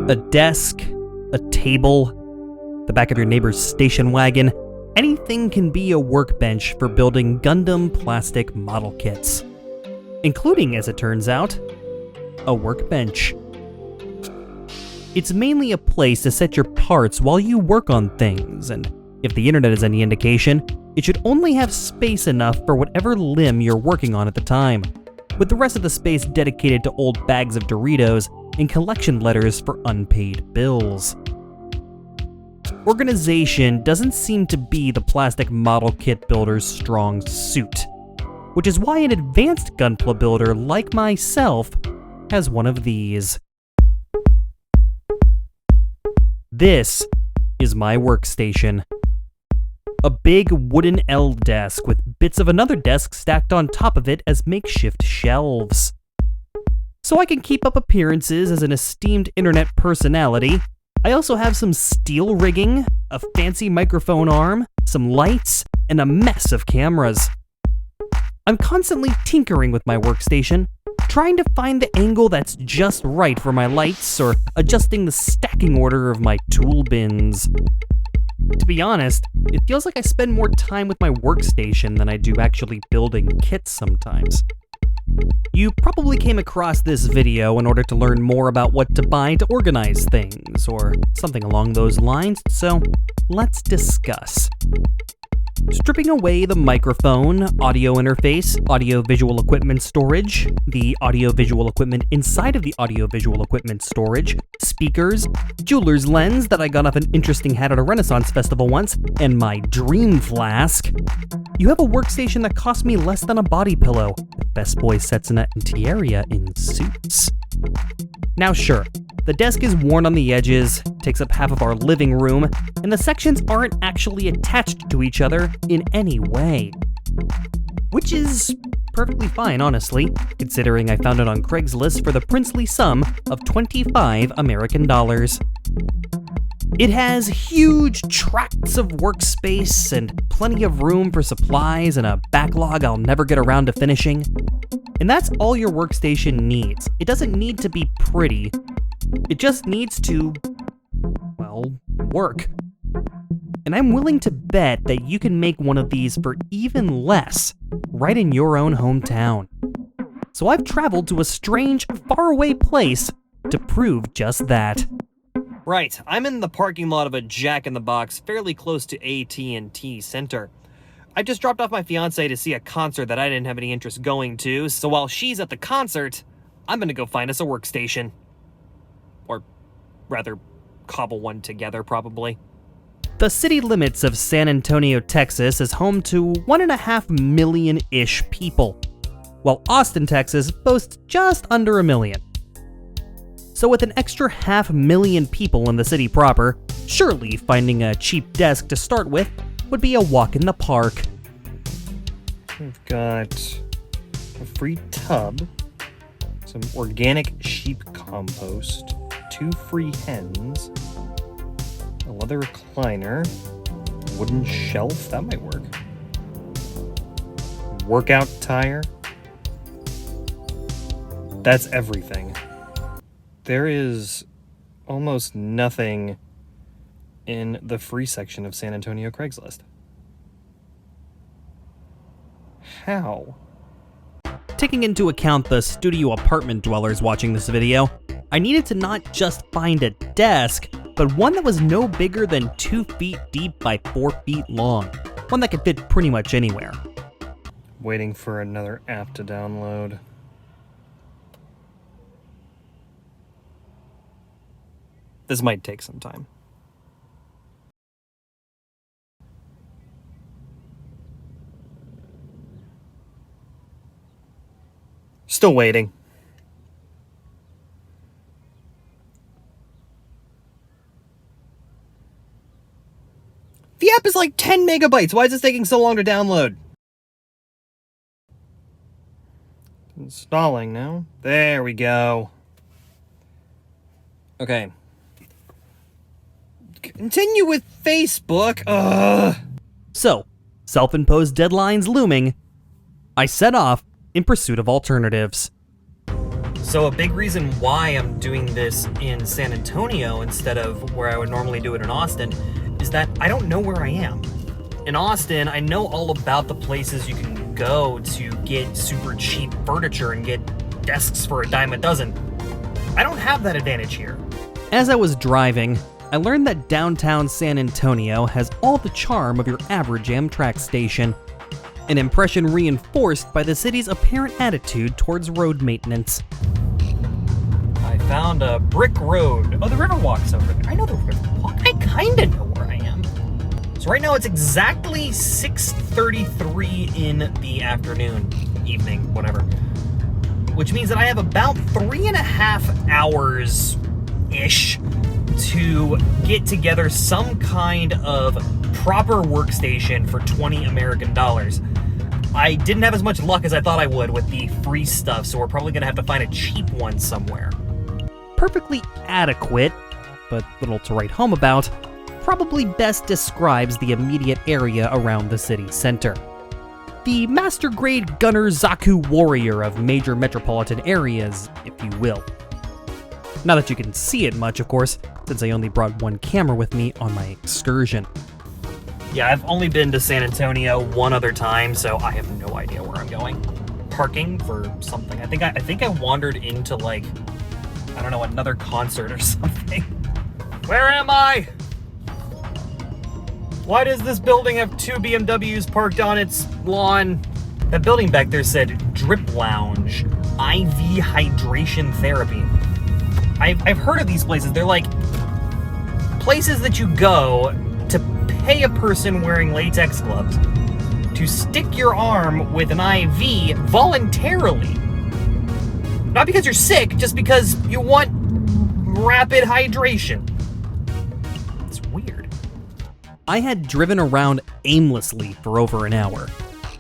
A desk, a table, the back of your neighbor's station wagon, anything can be a workbench for building Gundam plastic model kits. Including, as it turns out, a workbench. It's mainly a place to set your parts while you work on things, and if the internet is any indication, it should only have space enough for whatever limb you're working on at the time, with the rest of the space dedicated to old bags of Doritos and collection letters for unpaid bills. Organization doesn't seem to be the plastic model kit builder's strong suit, which is why an advanced Gunpla builder like myself has one of these. This is my workstation. A big wooden L desk with bits of another desk stacked on top of it as makeshift shelves. So I can keep up appearances as an esteemed internet personality, I also have some steel rigging, a fancy microphone arm, some lights, and a mess of cameras. I'm constantly tinkering with my workstation, trying to find the angle that's just right for my lights or adjusting the stacking order of my tool bins. To be honest, it feels like I spend more time with my workstation than I do actually building kits sometimes. You probably came across this video in order to learn more about what to buy to organize things, or something along those lines, so let's discuss. Stripping away the microphone, audio interface, audio-visual equipment storage, the audio-visual equipment inside of the audio-visual equipment storage, speakers, jeweler's lens that I got off an interesting hat at a Renaissance festival once, and my dream flask, you have a workstation that cost me less than a body pillow. Best Boy Setsuna and Tieria in suits. Now sure, the desk is worn on the edges, takes up half of our living room, and the sections aren't actually attached to each other in any way. Which is perfectly fine, honestly, considering I found it on Craigslist for the princely sum of 25 American dollars. It has huge tracts of workspace and plenty of room for supplies and a backlog I'll never get around to finishing. And that's all your workstation needs. It doesn't need to be pretty. It just needs to, well, work. And I'm willing to bet that you can make one of these for even less right in your own hometown. So I've traveled to a strange, faraway place to prove just that. Right, I'm in the parking lot of a Jack in the Box fairly close to AT&T Center. I just dropped off my fiancée to see a concert that I didn't have any interest going to, so while she's at the concert, I'm gonna go find us a workstation. Or rather, cobble one together, probably. The city limits of San Antonio, Texas is home to 1.5 million-ish people, while Austin, Texas boasts just under 1 million. So with an extra 500,000 people in the city proper, surely finding a cheap desk to start with would be a walk in the park. We've got a free tub, some organic sheep compost, 2 free hens, a leather recliner, a wooden shelf, that might work, workout tire. That's everything. There is almost nothing in the free section of San Antonio Craigslist. How? Taking into account the studio apartment dwellers watching this video, I needed to not just find a desk, but one that was no bigger than 2 feet deep by 4 feet long. One that could fit pretty much anywhere. Waiting for another app to download. This might take some time. Still waiting. The app is like 10 megabytes. Why is this taking so long to download? Installing now. There we go. Okay. Continue with Facebook. Ugh. So, self-imposed deadlines looming, I set off in pursuit of alternatives. So a big reason why I'm doing this in San Antonio instead of where I would normally do it in Austin is that I don't know where I am. In Austin, I know all about the places you can go to get super cheap furniture and get desks for a dime a dozen. I don't have that advantage here. As I was driving, I learned that downtown San Antonio has all the charm of your average Amtrak station, an impression reinforced by the city's apparent attitude towards road maintenance. I found a brick road. Oh, the Riverwalk's over there. I know the Riverwalk. I kinda know where I am. So right now it's exactly 6:33 in the afternoon, evening, whatever. Which means that I have about 3.5 hours-ish to get together some kind of proper workstation for 20 American dollars. I didn't have as much luck as I thought I would with the free stuff, so we're probably gonna have to find a cheap one somewhere. Perfectly adequate, but little to write home about, probably best describes the immediate area around the city center. The master-grade gunner Zaku warrior of major metropolitan areas, if you will. Not that you can see it much, of course, since I only brought one camera with me on my excursion. Yeah, I've only been to San Antonio one other time, so I have no idea where I'm going. Parking for something. I think I wandered into, like, I don't know, another concert or something. Where am I? Why does this building have 2 BMWs parked on its lawn? That building back there said Drip Lounge, IV Hydration Therapy. I've heard of these places. They're like places that you go to pay a person wearing latex gloves to stick your arm with an IV voluntarily. Not because you're sick, just because you want rapid hydration. It's weird. I had driven around aimlessly for over an hour,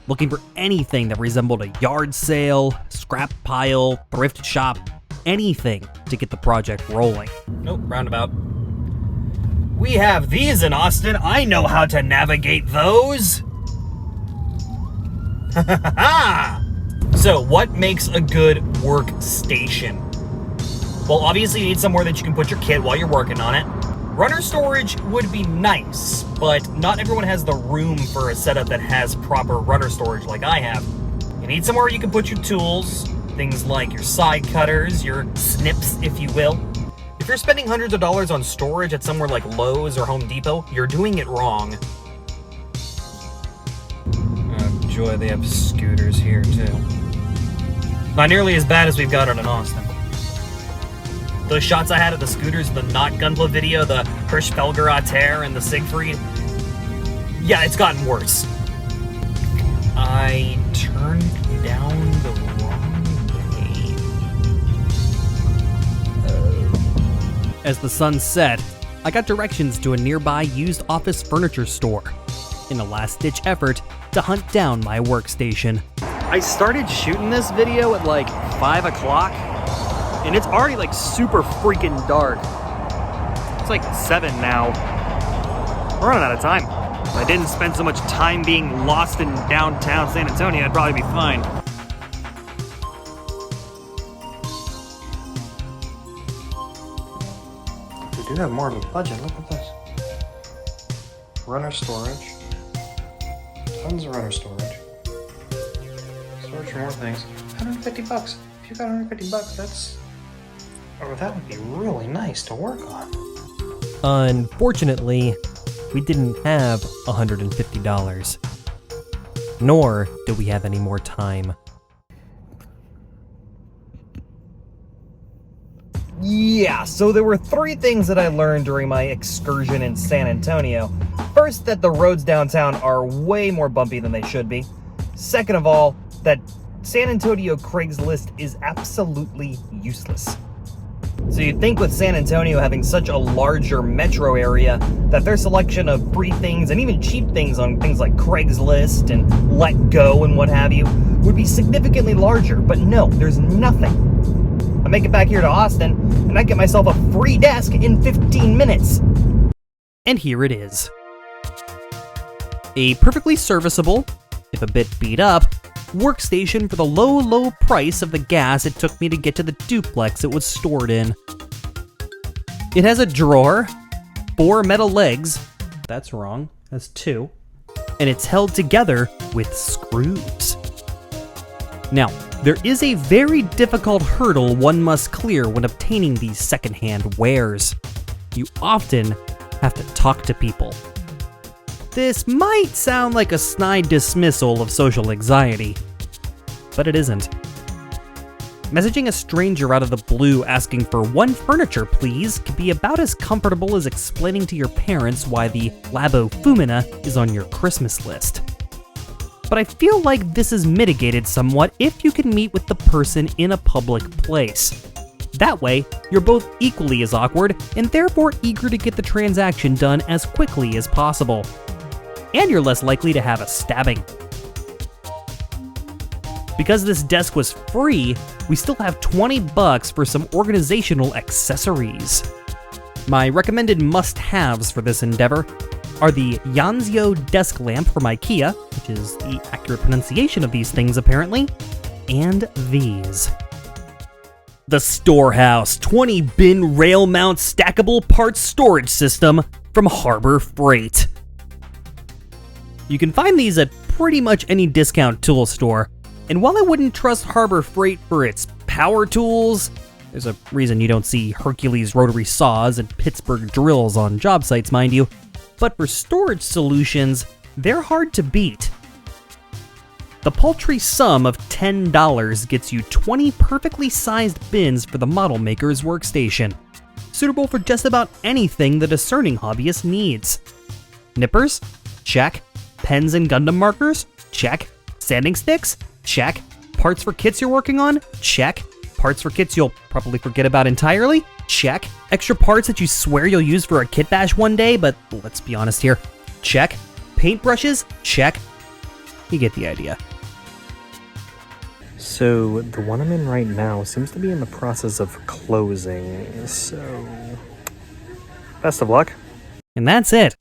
looking for anything that resembled a yard sale, scrap pile, thrift shop, anything to get the project rolling. Nope, roundabout. We have these in Austin. I know how to navigate those. So, what makes a good workstation? Well, obviously you need somewhere that you can put your kit while you're working on it. Runner storage would be nice, but not everyone has the room for a setup that has proper runner storage like I have. You need somewhere you can put your tools, things like your side cutters, your snips, if you will. If you're spending hundreds of dollars on storage at somewhere like Lowe's or Home Depot, you're doing it wrong. Oh, joy, they have scooters here too. Not nearly as bad as we've got it in Austin. Those shots I had of the scooters, the not Gunpla video, the Hirschfelger Ater and the Siegfried, yeah, it's gotten worse. I turned down the wrong way. As the sun set, I got directions to a nearby used office furniture store in a last-ditch effort to hunt down my workstation. I started shooting this video at like 5 o'clock, and it's already like super freaking dark. It's like 7 now. We're running out of time. If I didn't spend so much time being lost in downtown San Antonio, I'd probably be fine. We do have more of a budget. Look at this. Runner storage. Tons of runner storage. Storage for more things. $150. If you got $150, that's... Oh, that would be really nice to work on. Unfortunately, we didn't have $150. Nor do we have any more time. Yeah, so there were 3 things that I learned during my excursion in San Antonio. First, that the roads downtown are way more bumpy than they should be. Second of all, that San Antonio Craigslist is absolutely useless. So you'd think with San Antonio having such a larger metro area that their selection of free things and even cheap things on things like Craigslist and Let Go and what have you would be significantly larger, but no, there's nothing. I make it back here to Austin and I get myself a free desk in 15 minutes. And here it is. A perfectly serviceable, if a bit beat up, workstation for the low price of the gas it took me to get to the duplex it was stored in. It has a drawer, 4 metal legs, that's wrong, that's 2, and it's held together with screws. Now, there is a very difficult hurdle one must clear when obtaining these secondhand wares. You often have to talk to people. This might sound like a snide dismissal of social anxiety, but it isn't. Messaging a stranger out of the blue asking for 1 furniture please can be about as comfortable as explaining to your parents why the Labo Fumina is on your Christmas list. But I feel like this is mitigated somewhat if you can meet with the person in a public place. That way, you're both equally as awkward and therefore eager to get the transaction done as quickly as possible. And you're less likely to have a stabbing. Because this desk was free, we still have $20 for some organizational accessories. My recommended must-haves for this endeavor are the Yanzio desk lamp from IKEA, which is the accurate pronunciation of these things apparently, and these. The Storehouse 20-bin rail-mount stackable parts storage system from Harbor Freight. You can find these at pretty much any discount tool store, and while I wouldn't trust Harbor Freight for its power tools, there's a reason you don't see Hercules rotary saws and Pittsburgh drills on job sites, mind you, but for storage solutions, they're hard to beat. The paltry sum of $10 gets you 20 perfectly sized bins for the model maker's workstation, suitable for just about anything the discerning hobbyist needs. Nippers? Check. Pens and Gundam markers? Check. Sanding sticks? Check. Parts for kits you're working on? Check. Parts for kits you'll probably forget about entirely? Check. Extra parts that you swear you'll use for a kit bash one day, but let's be honest here. Check. Paintbrushes? Check. You get the idea. So, the one I'm in right now seems to be in the process of closing, so best of luck. And that's it.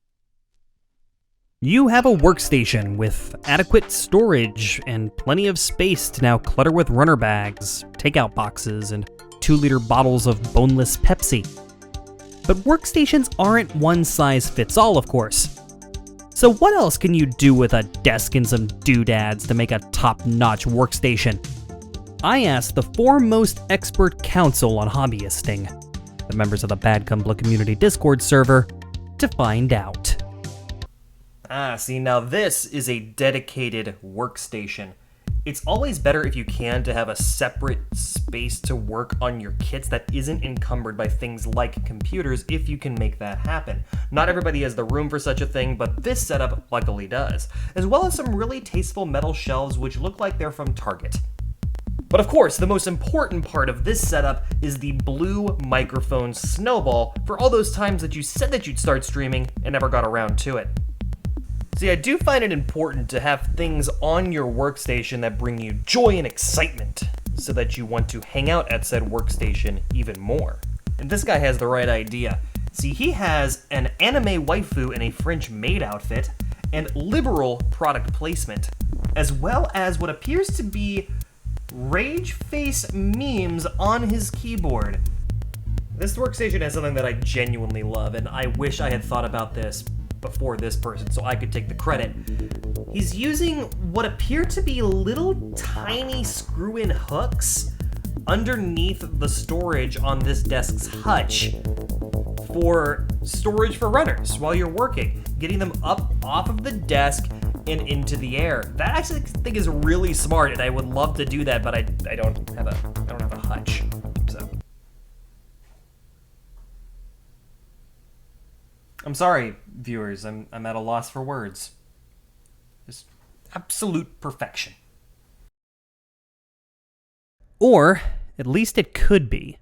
You have a workstation with adequate storage and plenty of space to now clutter with runner bags, takeout boxes, and 2-liter bottles of boneless Pepsi. But workstations aren't one size fits all, of course. So what else can you do with a desk and some doodads to make a top-notch workstation? I asked the foremost expert counsel on hobbyisting, the members of the Howgunpla community Discord server, to find out. See, now this is a dedicated workstation. It's always better if you can to have a separate space to work on your kits that isn't encumbered by things like computers if you can make that happen. Not everybody has the room for such a thing, but this setup luckily does, as well as some really tasteful metal shelves which look like they're from Target. But of course, the most important part of this setup is the blue microphone snowball for all those times that you said that you'd start streaming and never got around to it. See, I do find it important to have things on your workstation that bring you joy and excitement, so that you want to hang out at said workstation even more. And this guy has the right idea. See, he has an anime waifu in a French maid outfit, and liberal product placement, as well as what appears to be rage face memes on his keyboard. This workstation has something that I genuinely love, and I wish I had thought about this before this person so I could take the credit. He's using what appear to be little tiny screw-in hooks underneath the storage on this desk's hutch for storage for runners while you're working, getting them up off of the desk and into the air. That I actually think is really smart, and I would love to do that, but I don't have a hutch. So I'm sorry, viewers. I'm at a loss for words. Just absolute perfection. Or at least it could be.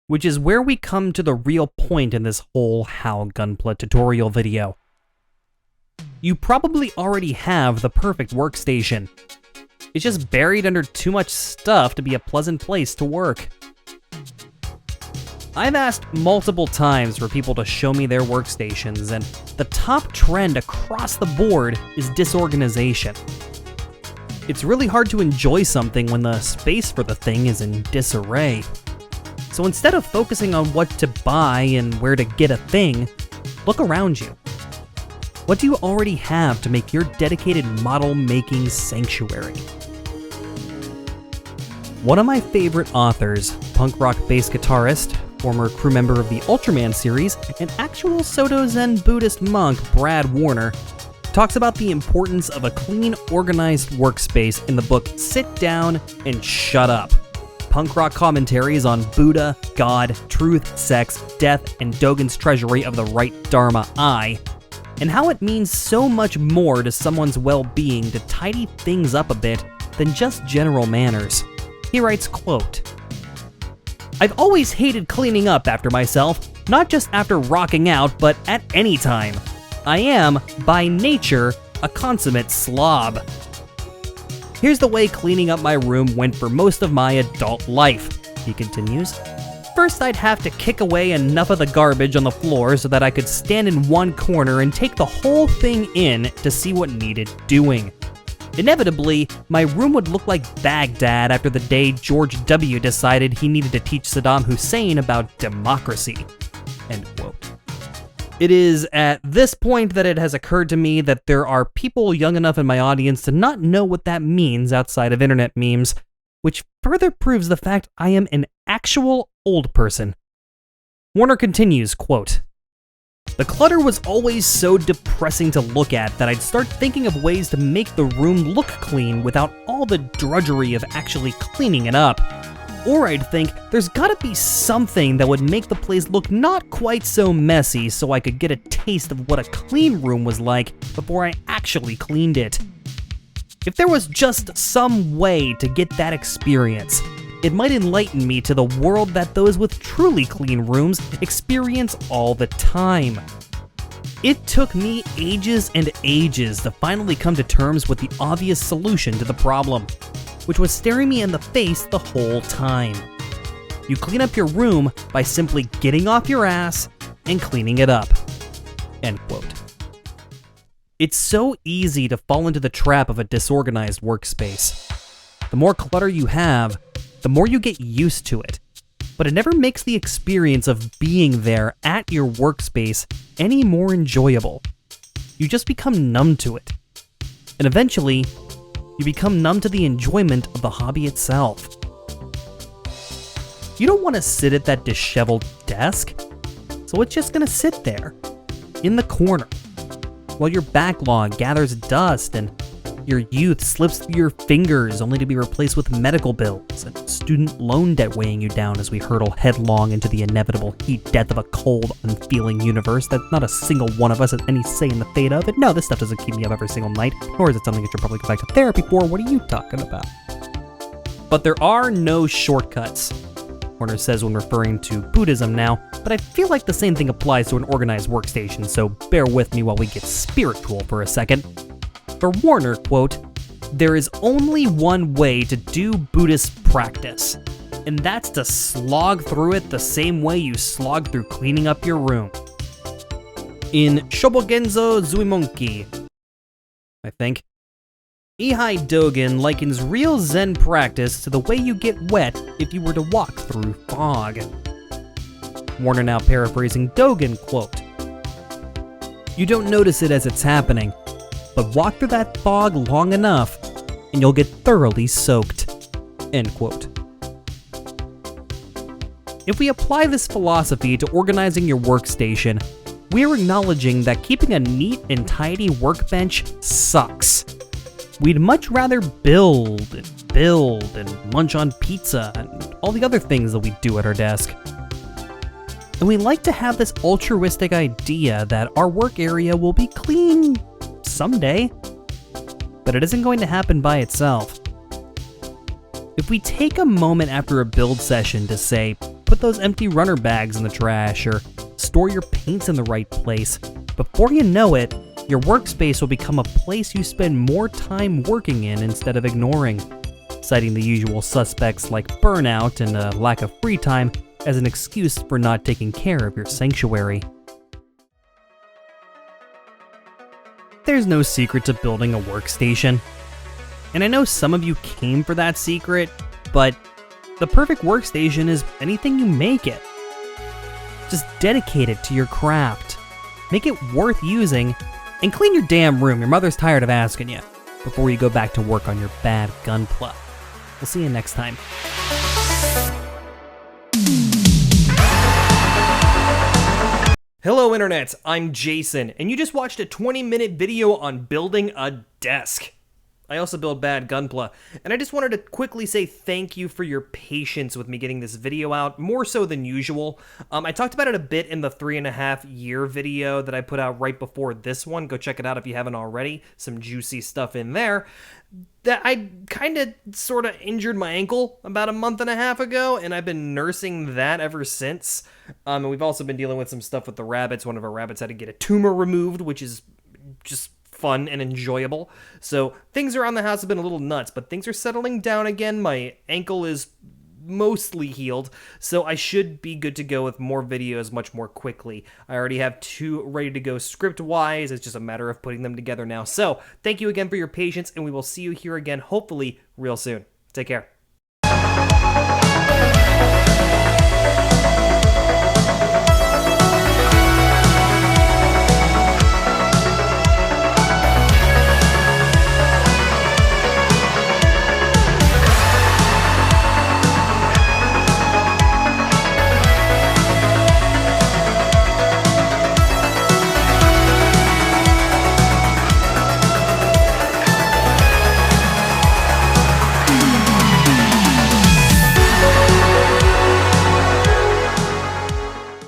Which is where we come to the real point in this whole Howgunpla tutorial video. You probably already have the perfect workstation. It's just buried under too much stuff to be a pleasant place to work. I've asked multiple times for people to show me their workstations, and the top trend across the board is disorganization. It's really hard to enjoy something when the space for the thing is in disarray. So instead of focusing on what to buy and where to get a thing, look around you. What do you already have to make your dedicated model-making sanctuary? One of my favorite authors, punk rock bass guitarist, former crew member of the Ultraman series, and actual Soto Zen Buddhist monk Brad Warner, talks about the importance of a clean, organized workspace in the book Sit Down and Shut Up. Punk rock commentaries on Buddha, God, truth, sex, death, and Dogen's treasury of the right Dharma I, and how it means so much more to someone's well-being to tidy things up a bit than just general manners. He writes, quote, "I've always hated cleaning up after myself, not just after rocking out, but at any time. I am, by nature, a consummate slob. Here's the way cleaning up my room went for most of my adult life," he continues. "First, I'd have to kick away enough of the garbage on the floor so that I could stand in one corner and take the whole thing in to see what needed doing. Inevitably, my room would look like Baghdad after the day George W. decided he needed to teach Saddam Hussein about democracy." End quote. It is at this point that it has occurred to me that there are people young enough in my audience to not know what that means outside of internet memes, which further proves the fact I am an actual old person. Warner continues, quote, "The clutter was always so depressing to look at that I'd start thinking of ways to make the room look clean without all the drudgery of actually cleaning it up. Or I'd think, there's gotta be something that would make the place look not quite so messy so I could get a taste of what a clean room was like before I actually cleaned it. If there was just some way to get that experience, it might enlighten me to the world that those with truly clean rooms experience all the time. It took me ages and ages to finally come to terms with the obvious solution to the problem, which was staring me in the face the whole time. You clean up your room by simply getting off your ass and cleaning it up." End quote. It's so easy to fall into the trap of a disorganized workspace. The more clutter you have, the more you get used to it, but it never makes the experience of being there at your workspace any more enjoyable. You just become numb to it. And eventually, you become numb to the enjoyment of the hobby itself. You don't want to sit at that disheveled desk, so it's just gonna sit there, in the corner, while your backlog gathers dust and your youth slips through your fingers only to be replaced with medical bills and student loan debt weighing you down as we hurtle headlong into the inevitable heat death of a cold, unfeeling universe that not a single one of us has any say in the fate of. And no, this stuff doesn't keep me up every single night, nor is it something that you'll probably go back to therapy for. What are you talking about? But there are no shortcuts, Warner says when referring to Buddhism now, but I feel like the same thing applies to an organized workstation, so bear with me while we get spiritual for a second. For Warner, quote, "There is only one way to do Buddhist practice, and that's to slog through it the same way you slog through cleaning up your room." In Shobogenzo Zuimonki, I think, Ihai Dogen likens real Zen practice to the way you get wet if you were to walk through fog. Warner now paraphrasing Dogen, quote, "You don't notice it as it's happening, but walk through that fog long enough, and you'll get thoroughly soaked." End quote. If we apply this philosophy to organizing your workstation, we're acknowledging that keeping a neat and tidy workbench sucks. We'd much rather build and munch on pizza and all the other things that we do at our desk. And we like to have this altruistic idea that our work area will be clean someday, but it isn't going to happen by itself. If we take a moment after a build session to say, put those empty runner bags in the trash or store your paints in the right place, before you know it, your workspace will become a place you spend more time working in instead of ignoring, citing the usual suspects like burnout and a lack of free time as an excuse for not taking care of your sanctuary. There's no secret to building a workstation. And I know some of you came for that secret, but the perfect workstation is anything you make it. Just dedicate it to your craft. Make it worth using, and clean your damn room. Your mother's tired of asking you before you go back to work on your bad gunpla. We'll see you next time. Hello internets, I'm Jason, and you just watched a 20-minute video on building a desk. I also build bad gunpla, and I just wanted to quickly say thank you for your patience with me getting this video out, more so than usual. I talked about it a bit in the 3.5-year video that I put out right before this one. Go check it out if you haven't already. Some juicy stuff in there. That I kind of sort of injured my ankle about a month and a half ago, and I've been nursing that ever since. And we've also been dealing with some stuff with the rabbits. One of our rabbits had to get a tumor removed, which is just fun and enjoyable. So things around the house have been a little nuts, but things are settling down again. My ankle is mostly healed, so I should be good to go with more videos much more quickly. I already have 2 ready to go script-wise. It's just a matter of putting them together now. So thank you again for your patience, and we will see you here again, hopefully real soon. Take care.